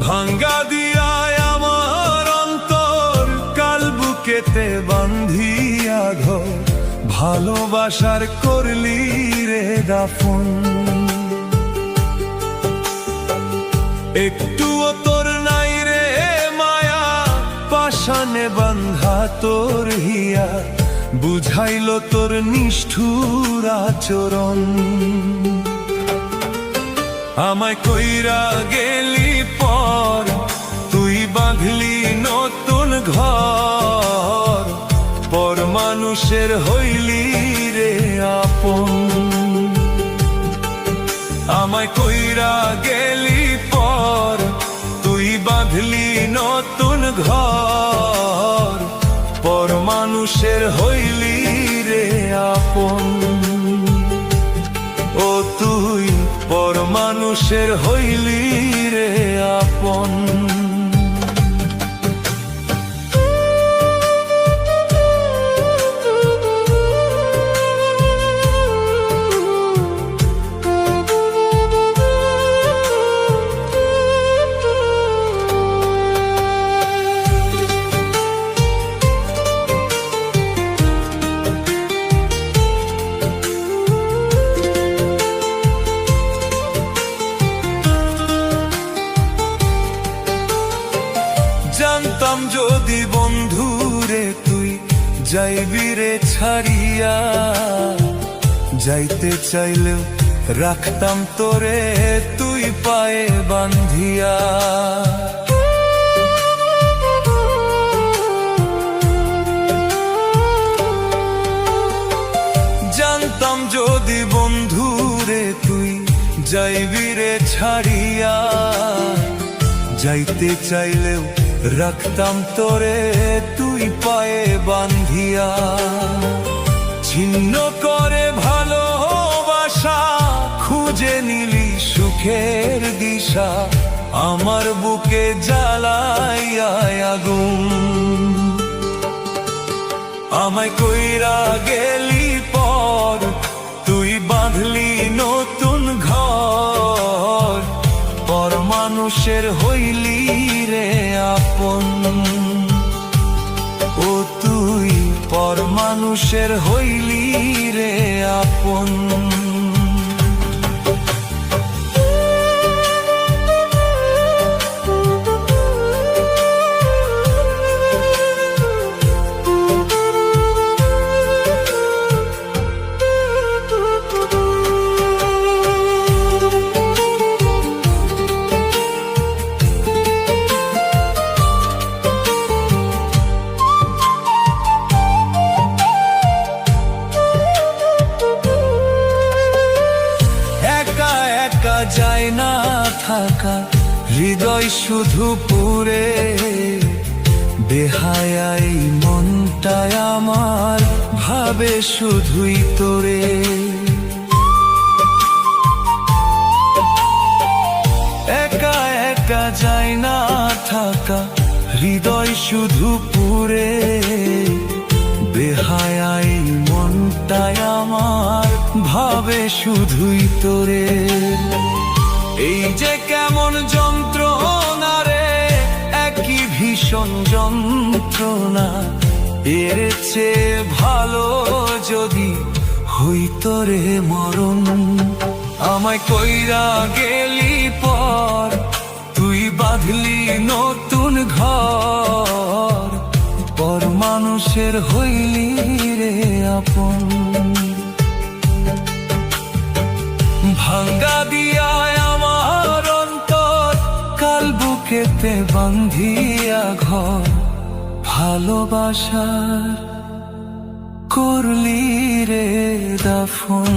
ভাঙ্গা দিয়ায় আমার অন্তর, কাল বুকেতে বান্ধিয়া ঘর, ভালোবাসার করলি রে দাফন। একটুও তোর নাই রে মায়া, পাশানে বান্ধা তোর হিয়া, বুঝাইল তোর নিষ্ঠুর আচরণ। আমায় কইরা গেলি পর, তুই বাঁধলি নতুন ঘর, পর মানুষের হইলি রে আপন। আমায় কইরা গেলি পর, তুই বাঁধলি নতুন ঘর, পর মানুষের হইলি রে আপন। ও তুই পর মানুষের হইলি রে আপন। জানতাম যদি বন্ধুরে তুই যাইবি রে ছাড়িয়া, যাইতে চাইলেও রাখতাম তোরে তুই পায়ে বান্ধিয়া। জানতাম যদি বন্ধুরে তুই যাইবি রে ছাড়িয়া, যাইতে চাইলেও রাখতাম তোরে তুই পায়ে বান্ধিয়া। ছিন্ন করে ভালোবাসা, খুঁজে নিলি সুখের দিশা, আমার বুকে জ্বালাইয়া আগুন। আমায় কইরা গেলি পর, তুই বাঁধলি নতুন ঘর, পর মানুষের হইলি রে আপন। ও তুই পর মানুষের হইলি রে আপন। যায় না থাকা, হৃদয় শুধু পুরে, বেহায়াই মনটায় আমার ভাবে শুধুই তোরে। একা একা যায় না থাকা, হৃদয় শুধু পুরে, বেহায়াই মনটায় আমার ভাবে শুধুই তোরে। এই যে কেমন যন্ত্রণা রে, একই ভীষণ যন্ত্রণা, এর চেয়ে ভালো যদি হইতো রে মরণ। আমায় কইরা গেলি পর, তুই বাঁধলি নতুন ঘর, পর মানুষের হইলি রে আপন। ভাঙ্গা দিয়ায় আমার অন্তর, কাল বুকেতে বান্ধিয়া ঘর, ভালোবাসার করলি রে দাফন।